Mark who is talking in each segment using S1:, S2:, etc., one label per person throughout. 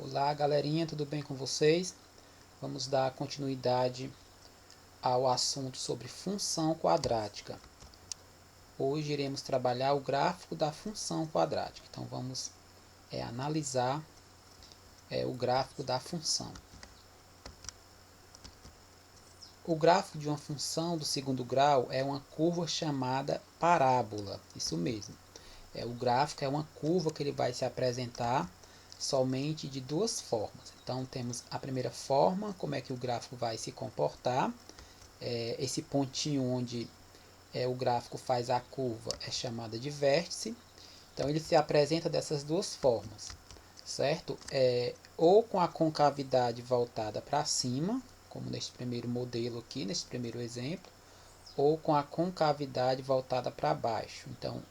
S1: Olá, galerinha, tudo bem com vocês? Vamos dar continuidade ao assunto sobre função quadrática. Hoje iremos trabalhar o gráfico da função quadrática. Então vamos analisar o gráfico da função. O gráfico de uma função do segundo grau é uma curva chamada parábola. Isso mesmo. O gráfico é uma curva que ele vai se apresentar somente de duas formas. Então temos a primeira forma, como é que o gráfico vai se comportar. Esse pontinho onde o gráfico faz a curva é chamada de vértice. Então ele se apresenta dessas duas formas, certo? Ou com a concavidade voltada para cima, como neste primeiro modelo aqui, neste primeiro exemplo, ou com a concavidade voltada para baixo. Então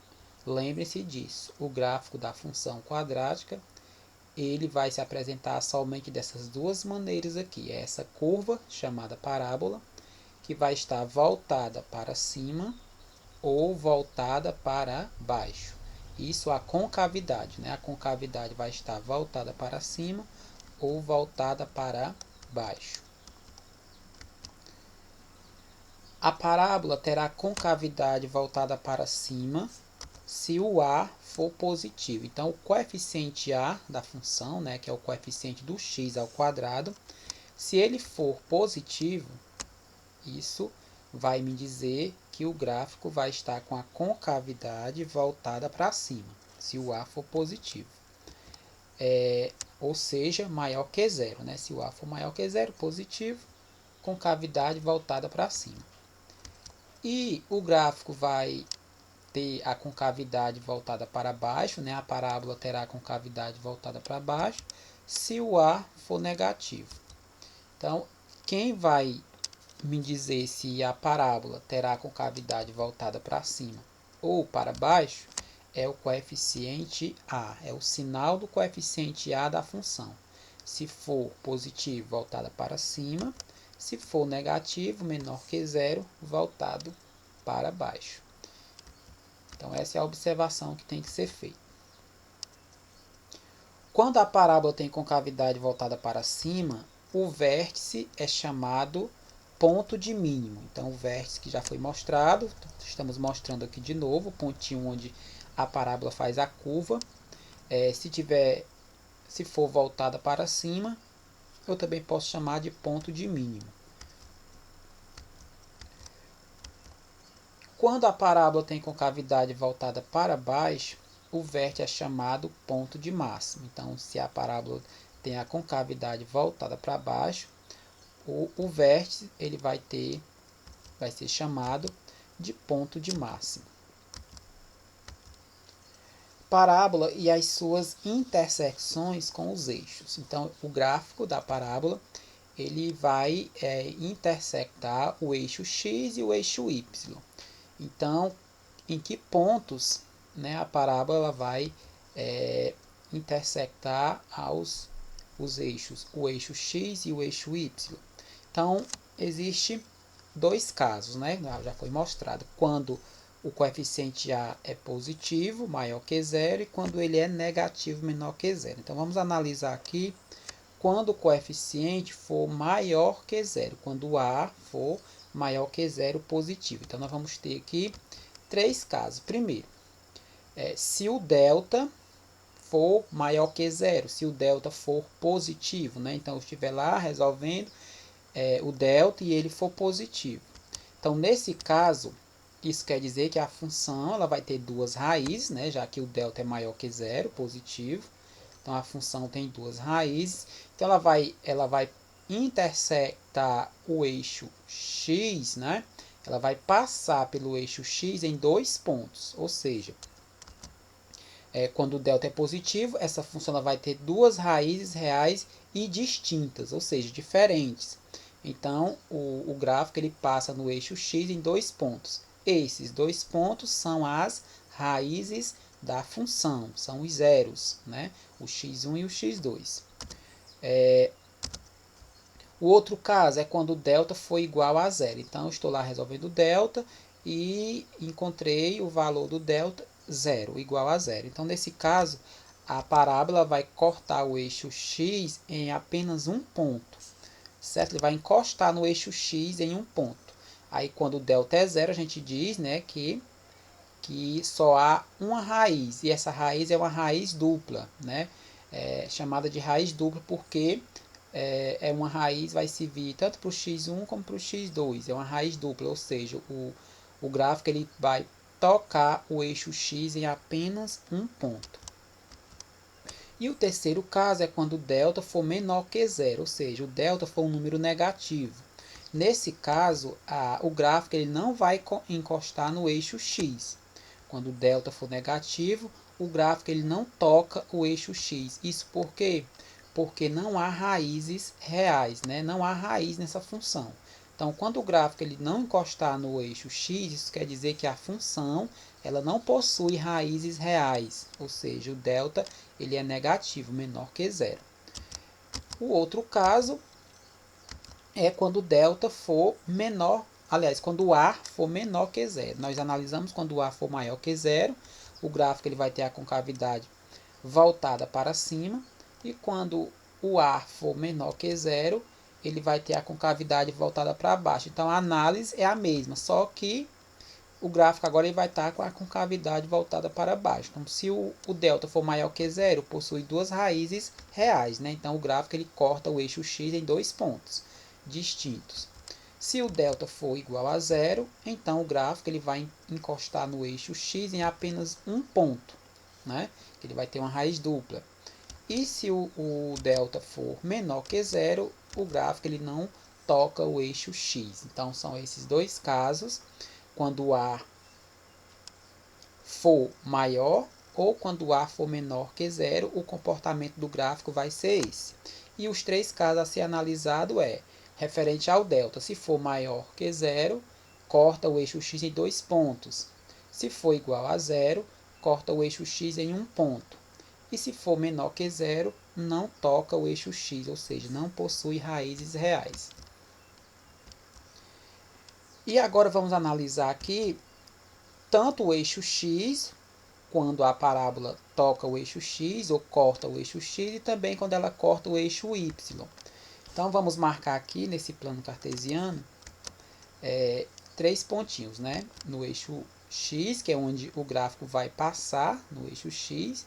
S1: lembre-se disso, o gráfico da função quadrática ele vai se apresentar somente dessas duas maneiras aqui. Essa curva chamada parábola, que vai estar voltada para cima ou voltada para baixo. Isso a concavidade, né? A concavidade vai estar voltada para cima ou voltada para baixo. A parábola terá a concavidade voltada para cima se o A for positivo. Então, o coeficiente A da função, né, que é o coeficiente do x ao quadrado, se ele for positivo, isso vai me dizer que o gráfico vai estar com a concavidade voltada para cima, se o A for positivo. Ou seja, maior que zero. Né? Se o A for maior que zero, positivo, concavidade voltada para cima. E o gráfico vai ter a concavidade voltada para baixo, né? A parábola terá a concavidade voltada para baixo, se o A for negativo. Então, quem vai me dizer se a parábola terá a concavidade voltada para cima ou para baixo é o coeficiente A, é o sinal do coeficiente A da função. Se for positivo, voltada para cima, se for negativo, menor que zero, voltado para baixo. Então, essa é a observação que tem que ser feita. Quando a parábola tem concavidade voltada para cima, o vértice é chamado ponto de mínimo. Então, o vértice que já foi mostrado, estamos mostrando aqui de novo, o pontinho onde a parábola faz a curva. Se for voltada para cima, eu também posso chamar de ponto de mínimo. Quando a parábola tem concavidade voltada para baixo, o vértice é chamado ponto de máximo. Então, se a parábola tem a concavidade voltada para baixo, o vértice ele vai ser chamado de ponto de máximo. Parábola e as suas intersecções com os eixos. Então, o gráfico da parábola ele vai intersectar o eixo x e o eixo y. Então, em que pontos, né, a parábola vai intersectar os eixos, o eixo x e o eixo y. Então, existe dois casos, né? Já foi mostrado. Quando o coeficiente A é positivo, maior que zero, e quando ele é negativo, menor que zero. Então, vamos analisar aqui quando o coeficiente for maior que zero, quando o A for maior que zero positivo. Então, nós vamos ter aqui três casos. Primeiro, se o delta for maior que zero, se o delta for positivo, né? Então, eu estiver lá resolvendo o delta e ele for positivo. Então, nesse caso, isso quer dizer que a função ela vai ter duas raízes, né? Já que o delta é maior que zero, positivo. Então, a função tem duas raízes. Então, ela vai intersectar o eixo x, né? Ela vai passar pelo eixo x em dois pontos. Ou seja, quando o delta é positivo, essa função ela vai ter duas raízes reais e distintas, ou seja, diferentes. Então, o gráfico ele passa no eixo x em dois pontos. Esses dois pontos são as raízes da função, são os zeros, né? O x1 e o x2. O outro caso é quando o delta for igual a zero. Então, eu estou lá resolvendo o delta e encontrei o valor do delta zero, igual a zero. Então, nesse caso, a parábola vai cortar o eixo x em apenas um ponto, certo? Ele vai encostar no eixo x em um ponto. Aí quando o delta é zero, a gente diz, né, que só há uma raiz, e essa raiz é uma raiz dupla, né? Chamada de raiz dupla porque é uma raiz, vai servir tanto para o x1 como para o x2, é uma raiz dupla, ou seja, o gráfico ele vai tocar o eixo x em apenas um ponto. E o terceiro caso é quando o delta for menor que zero, ou seja, o delta for um número negativo. Nesse caso, o gráfico ele não vai encostar no eixo x. Quando o delta for negativo, o gráfico ele não toca o eixo x. Isso por quê? Porque não há raízes reais, né? Não há raiz nessa função. Então, quando o gráfico ele não encostar no eixo x, isso quer dizer que a função ela não possui raízes reais, ou seja, o delta ele é negativo, menor que zero. O outro caso é quando o delta for menor, aliás, quando o A for menor que zero. Nós analisamos quando o A for maior que zero, o gráfico ele vai ter a concavidade voltada para cima, e quando o A for menor que zero, ele vai ter a concavidade voltada para baixo. Então a análise é a mesma, só que o gráfico agora ele vai estar com a concavidade voltada para baixo. Então, se o delta for maior que zero, possui duas raízes reais, né? Então, o gráfico ele corta o eixo x em dois pontos distintos. Se o delta for igual a zero, então o gráfico ele vai encostar no eixo x em apenas um ponto, né? Ele vai ter uma raiz dupla. E se o delta for menor que zero, o gráfico ele não toca o eixo x. Então, são esses dois casos, quando o A for maior ou quando o A for menor que zero, o comportamento do gráfico vai ser esse. E os três casos a ser analisado referente ao delta. Se for maior que zero, corta o eixo x em dois pontos. Se for igual a zero, corta o eixo x em um ponto. E se for menor que zero, não toca o eixo x, ou seja, não possui raízes reais. E agora vamos analisar aqui tanto o eixo x, quando a parábola toca o eixo x ou corta o eixo x, e também quando ela corta o eixo y. Então vamos marcar aqui nesse plano cartesiano três pontinhos, né? No eixo x, que é onde o gráfico vai passar no eixo x,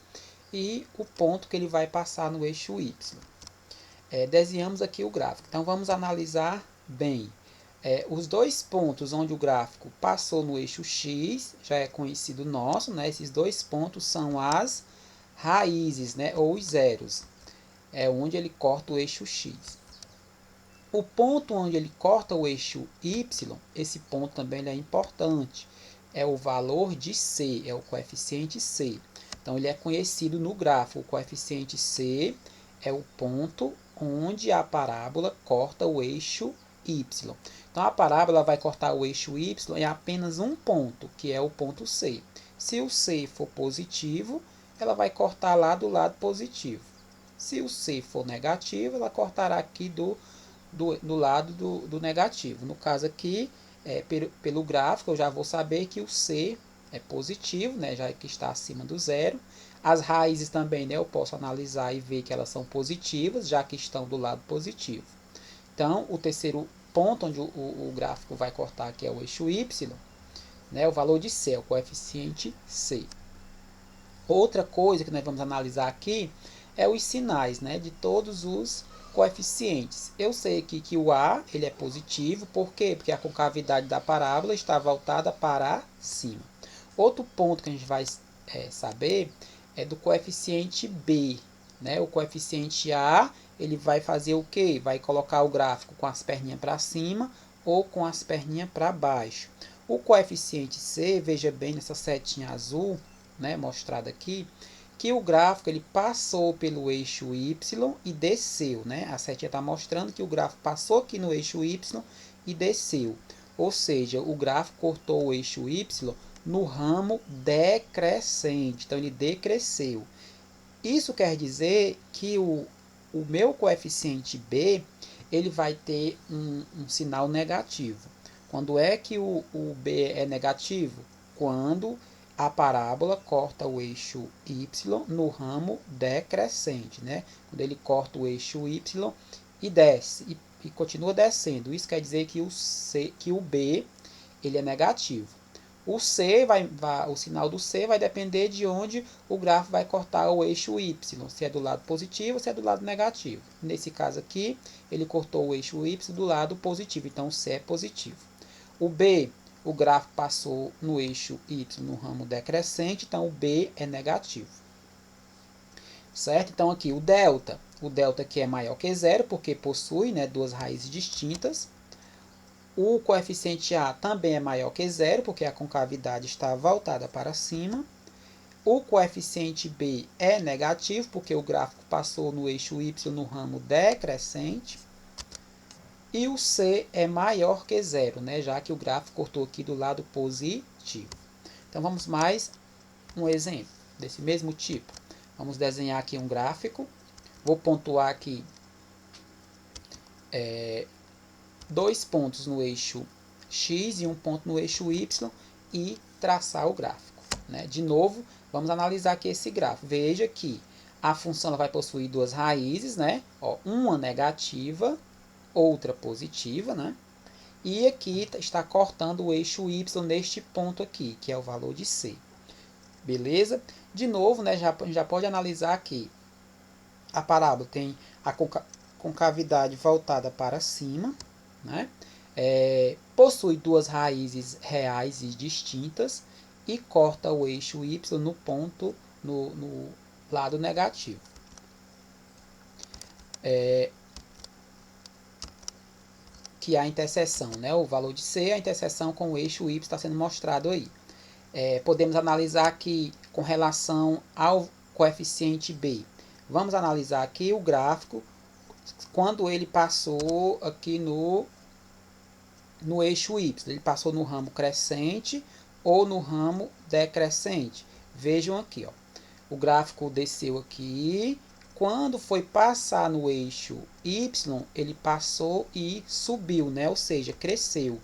S1: e o ponto que ele vai passar no eixo y. Desenhamos aqui o gráfico. Então vamos analisar bem. Os dois pontos onde o gráfico passou no eixo x, já é conhecido nosso, né? Esses dois pontos são as raízes, né? Ou os zeros, é onde ele corta o eixo x. O ponto onde ele corta o eixo y, esse ponto também é importante, é o valor de c, é o coeficiente c. Então ele é conhecido no gráfico, o coeficiente c é o ponto onde a parábola corta o eixo y. Então a parábola vai cortar o eixo y em apenas um ponto, que é o ponto C. Se o C for positivo, ela vai cortar lá do lado positivo. Se o C for negativo, ela cortará aqui do lado do negativo. No caso aqui, pelo gráfico, eu já vou saber que o C é positivo, né, já que está acima do zero. As raízes também, né, eu posso analisar e ver que elas são positivas, já que estão do lado positivo. Então, o terceiro ponto onde o gráfico vai cortar aqui é o eixo y, né, o valor de C, o coeficiente C. Outra coisa que nós vamos analisar aqui é os sinais, né, de todos os coeficientes. Eu sei aqui que o A ele é positivo, por quê? Porque a concavidade da parábola está voltada para cima. Outro ponto que a gente vai saber é do coeficiente B, né? O coeficiente A ele vai fazer o quê? Vai colocar o gráfico com as perninhas para cima ou com as perninhas para baixo. O coeficiente C, veja bem nessa setinha azul, né, mostrada aqui, que o gráfico ele passou pelo eixo y e desceu, né? A setinha está mostrando que o gráfico passou aqui no eixo y e desceu. Ou seja, o gráfico cortou o eixo y no ramo decrescente. Então, ele decresceu. Isso quer dizer que o meu coeficiente B ele vai ter um sinal negativo. Quando é que o B é negativo? Quando a parábola corta o eixo y no ramo decrescente, né? Quando ele corta o eixo y e desce, e continua descendo. Isso quer dizer que o B ele é negativo. O sinal do C vai depender de onde o gráfico vai cortar o eixo Y, se é do lado positivo ou se é do lado negativo. Nesse caso aqui, ele cortou o eixo Y do lado positivo, então o C é positivo. O B, o gráfico passou no eixo Y no ramo decrescente, então o B é negativo. Certo? Então aqui o delta aqui é maior que zero, porque possui, né, duas raízes distintas. O coeficiente A também é maior que zero, porque a concavidade está voltada para cima. O coeficiente B é negativo, porque o gráfico passou no eixo Y no ramo decrescente. E o C é maior que zero, né, já que o gráfico cortou aqui do lado positivo. Então vamos mais um exemplo desse mesmo tipo. Vamos desenhar aqui um gráfico. Vou pontuar aqui 2 pontos no eixo X e um ponto no eixo Y e traçar o gráfico, né? De novo, vamos analisar aqui esse gráfico. Veja que a função ela vai possuir duas raízes, né? Ó, uma negativa, outra positiva, né? E aqui está cortando o eixo Y neste ponto aqui, que é o valor de C. Beleza? De novo, né, já pode analisar aqui. A parábola tem a concavidade voltada para cima, né? Possui duas raízes reais e distintas e corta o eixo Y no ponto no lado negativo. Que é a interseção, né? O valor de C, a interseção com o eixo Y está sendo mostrado aí. Podemos analisar aqui com relação ao coeficiente B. Vamos analisar aqui o gráfico quando ele passou aqui no eixo Y. Ele passou no ramo crescente ou no ramo decrescente. Vejam aqui, ó. O gráfico desceu aqui. Quando foi passar no eixo Y, ele passou e subiu, né? Ou seja, cresceu.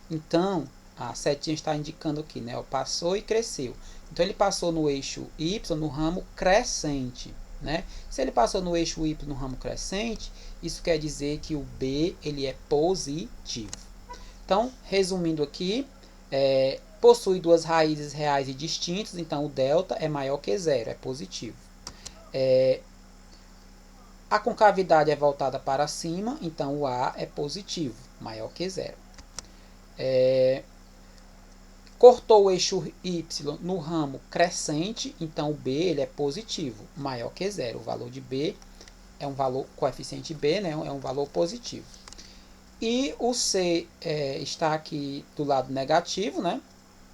S1: Então, a setinha está indicando aqui, né? Passou e cresceu. Então, ele passou no eixo Y no ramo crescente, né? Se ele passou no eixo Y no ramo crescente, isso quer dizer que o B ele é positivo. Então, resumindo aqui, possui duas raízes reais e distintas, então o delta é maior que zero, é positivo. A concavidade é voltada para cima, então o A é positivo, maior que zero. Cortou o eixo Y no ramo crescente, então o B ele é positivo, maior que zero. O valor de B é um valor, coeficiente B, né, é um valor positivo. E o C está aqui do lado negativo, né?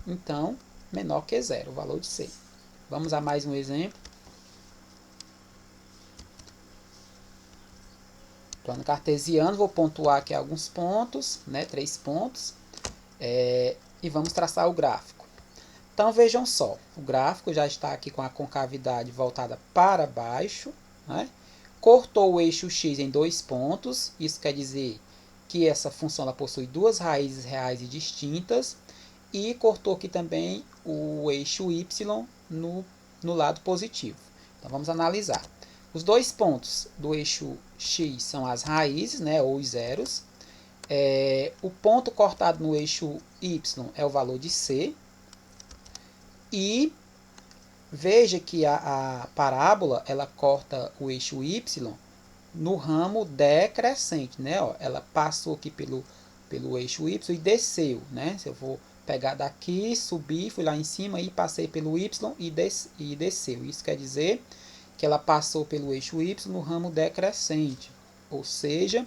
S1: Então, menor que zero, o valor de C. Vamos a mais um exemplo. Plano cartesiano, vou pontuar aqui alguns pontos, né? 3 pontos. E vamos traçar o gráfico. Então, vejam só. O gráfico já está aqui com a concavidade voltada para baixo, né? Cortou o eixo X em 2 pontos. Isso quer dizer que essa função ela possui duas raízes reais e distintas, e cortou aqui também o eixo Y no lado positivo. Então vamos analisar. Os 2 pontos do eixo X são as raízes, né, ou os zeros. O ponto cortado no eixo Y é o valor de C. E veja que a parábola ela corta o eixo Y no ramo decrescente, né? Ó, ela passou aqui pelo eixo Y e desceu, né? Se eu vou pegar daqui, subir, fui lá em cima e passei pelo Y e desceu. Isso quer dizer que ela passou pelo eixo Y no ramo decrescente, ou seja,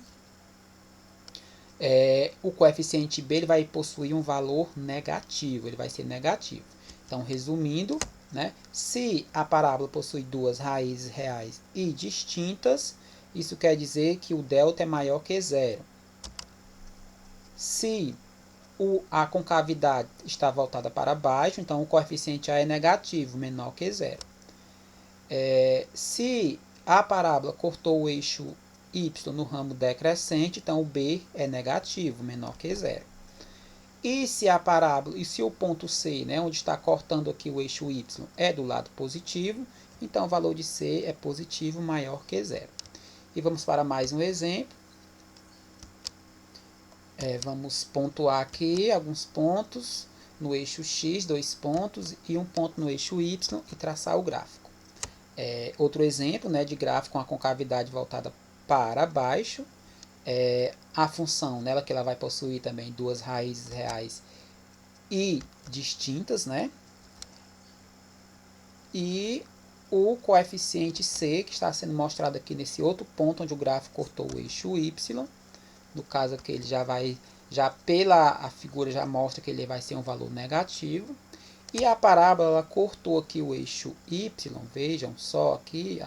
S1: o coeficiente B ele vai possuir um valor negativo, ele vai ser negativo. Então, resumindo, né? Se a parábola possui duas raízes reais e distintas, isso quer dizer que o delta é maior que zero. Se a concavidade está voltada para baixo, então o coeficiente A é negativo, menor que zero. Se a parábola cortou o eixo Y no ramo decrescente, então o B é negativo, menor que zero. E se a parábola, e se o ponto C, né, onde está cortando aqui o eixo Y, é do lado positivo, então o valor de C é positivo maior que zero. E vamos para mais um exemplo. Vamos pontuar aqui alguns pontos no eixo X, 2 pontos, e um ponto no eixo Y e traçar o gráfico. Outro exemplo, né, de gráfico com a concavidade voltada para baixo. A função, nela que ela vai possuir também duas raízes reais e distintas, né? E o coeficiente C, que está sendo mostrado aqui nesse outro ponto, onde o gráfico cortou o eixo Y. No caso aqui, ele já pela a figura já mostra que ele vai ser um valor negativo. E a parábola, ela cortou aqui o eixo Y, vejam só aqui,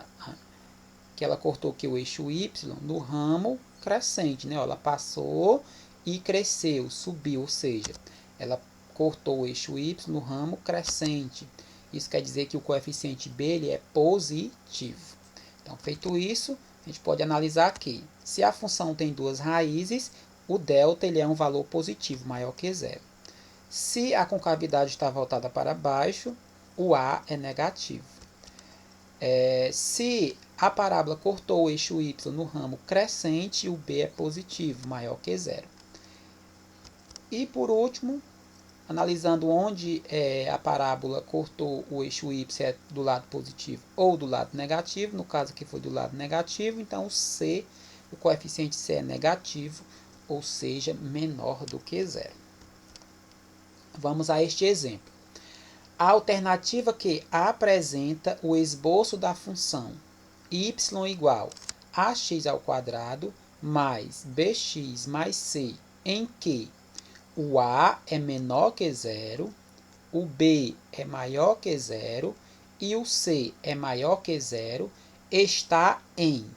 S1: que ela cortou aqui o eixo Y no ramo crescente, né? Ela passou e cresceu, subiu, ou seja, ela cortou o eixo Y no ramo crescente. Isso quer dizer que o coeficiente B ele é positivo. Então, feito isso, a gente pode analisar aqui. Se a função tem duas raízes, o delta ele é um valor positivo, maior que zero. Se a concavidade está voltada para baixo, o A é negativo. Se a parábola cortou o eixo Y no ramo crescente, o B é positivo, maior que zero. E por último, analisando onde a parábola cortou o eixo Y é do lado positivo ou do lado negativo, no caso aqui foi do lado negativo, então o coeficiente C é negativo, ou seja, menor do que zero. Vamos a este exemplo. A alternativa que apresenta o esboço da função y igual a x ao quadrado mais bx mais c, em que o a é menor que zero, o b é maior que zero e o c é maior que zero, está em.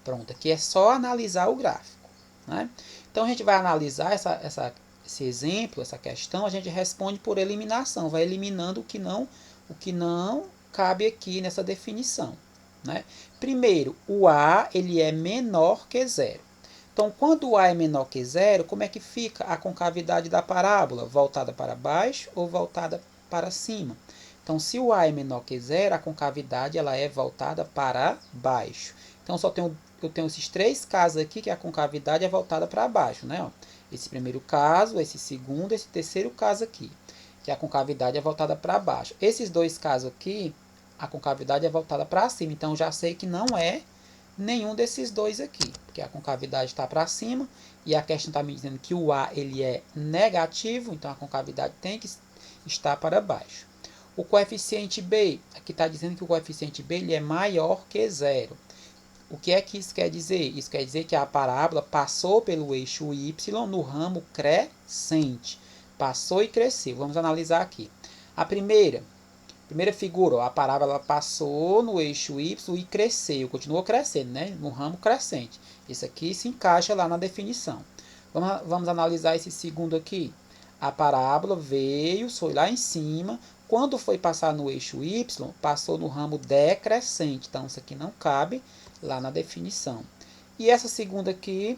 S1: Pronto, aqui é só analisar o gráfico, né? Então a gente vai analisar esse exemplo, essa questão, a gente responde por eliminação, vai eliminando o que não cabe aqui nessa definição, né? Primeiro, o a ele é menor que zero. Então, quando o a é menor que zero, como é que fica a concavidade da parábola? Voltada para baixo ou voltada para cima? Então, se o a é menor que zero, a concavidade ela é voltada para baixo. Então, eu tenho esses três casos aqui que a concavidade é voltada para baixo, né? Ó, esse primeiro caso, esse segundo, esse terceiro caso aqui, que a concavidade é voltada para baixo. Esses dois casos aqui, a concavidade é voltada para cima. Então, já sei que não é nenhum desses dois aqui, porque a concavidade está para cima e a questão está me dizendo que o A ele é negativo, então a concavidade tem que estar para baixo. O coeficiente B, aqui está dizendo que o coeficiente B ele é maior que zero. O que é que isso quer dizer? Isso quer dizer que a parábola passou pelo eixo Y no ramo crescente. Passou e cresceu. Vamos analisar aqui. A primeira figura, ó, a parábola passou no eixo Y e cresceu, continuou crescendo, né? No ramo crescente. Isso aqui se encaixa lá na definição. Vamos analisar esse segundo aqui. A parábola veio, foi lá em cima. Quando foi passar no eixo Y, passou no ramo decrescente. Então, isso aqui não cabe lá na definição. E essa segunda aqui,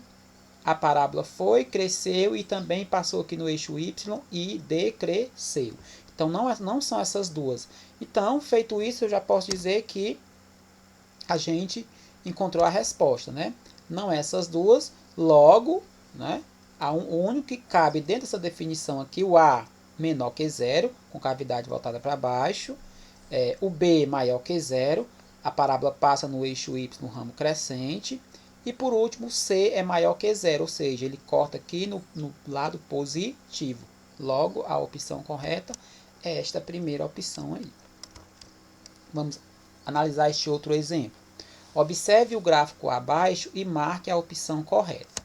S1: a parábola foi, cresceu e também passou aqui no eixo Y e decresceu. Então, não são essas duas. Então, feito isso, eu já posso dizer que a gente encontrou a resposta, né? Não essas duas, logo, né? O único que cabe dentro dessa definição aqui, o A menor que zero, com cavidade voltada para baixo, o B maior que zero, a parábola passa no eixo Y no ramo crescente, e por último, C é maior que zero, ou seja, ele corta aqui no lado positivo. Logo, a opção correta é esta primeira opção aí. Vamos analisar este outro exemplo. Observe o gráfico abaixo e marque a opção correta.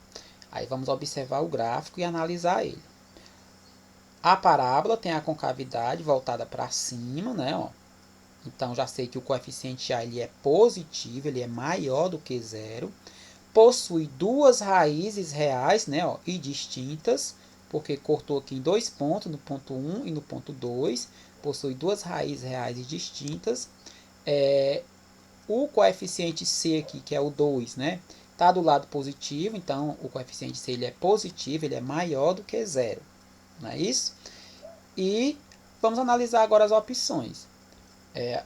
S1: Aí vamos observar o gráfico e analisar ele. A parábola tem a concavidade voltada para cima, né? Ó. Então já sei que o coeficiente A ele é positivo, ele é maior do que zero. Possui duas raízes reais, né? Ó, e distintas, porque cortou aqui em dois pontos, no ponto 1 e no ponto 2. Possui duas raízes reais e distintas. O coeficiente C aqui, que é o 2, né? Está do lado positivo, então o coeficiente C ele é positivo, ele é maior do que zero. não é isso? E vamos analisar agora as opções.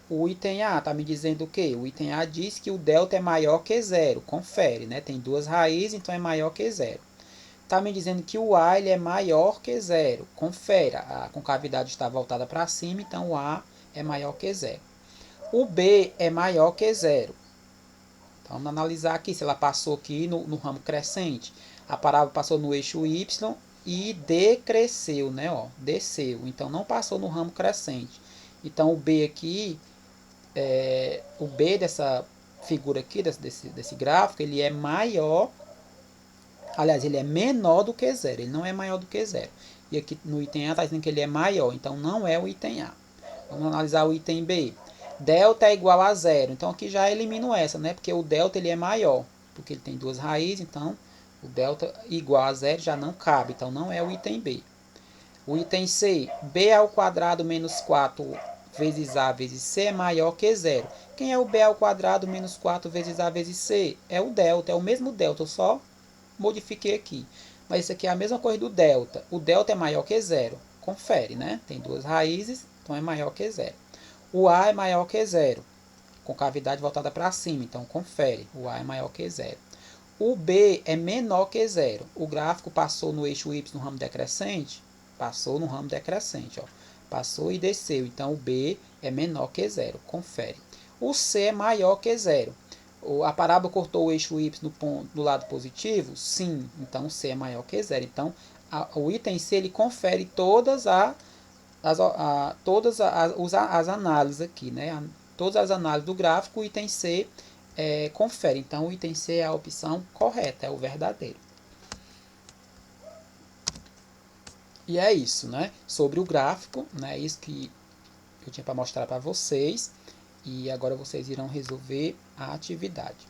S1: O item A está me dizendo o quê? O item A diz que o delta é maior que zero. Confere, né? Tem duas raízes, então é maior que zero. Está me dizendo que o A ele é maior que zero. Confere, a concavidade está voltada para cima, então o A é maior que zero. O B é maior que zero. Então, vamos analisar aqui se ela passou aqui no ramo crescente. A parábola passou no eixo Y e decresceu, né? Ó, desceu. Então, não passou no ramo crescente. Então, o B aqui, o B dessa figura aqui, desse gráfico, ele é maior, aliás, ele é menor do que zero. Ele não é maior do que zero. E aqui no item A está dizendo que ele é maior, então não é o item A. Vamos analisar o item B. Delta é igual a zero. Então aqui já elimino essa, né? Porque o delta ele é maior, porque ele tem duas raízes, então o delta igual a zero já não cabe, então não é o item B. O item C, b ao quadrado menos 4 vezes a vezes c é maior que zero. Quem é o b ao quadrado menos 4 vezes a vezes c? É o delta, é o mesmo delta, eu só modifiquei aqui. Mas isso aqui é a mesma coisa do delta. O delta é maior que zero. Confere, né? Tem duas raízes, então é maior que zero. O A é maior que zero, com cavidade voltada para cima, então confere. O A é maior que zero. O B é menor que zero. O gráfico passou no eixo Y no ramo decrescente? Passou no ramo decrescente. Ó. Passou e desceu, então o B é menor que zero. Confere. O C é maior que zero. A parábola cortou o eixo Y do lado positivo? Sim. Então o C é maior que zero. Então o item C ele confere todas as análises aqui, né? Todas as análises do gráfico, o item C confere. Então o item C é a opção correta, é o verdadeiro. E é isso, né? Sobre o gráfico, né? Isso que eu tinha para mostrar para vocês. E agora vocês irão resolver a atividade.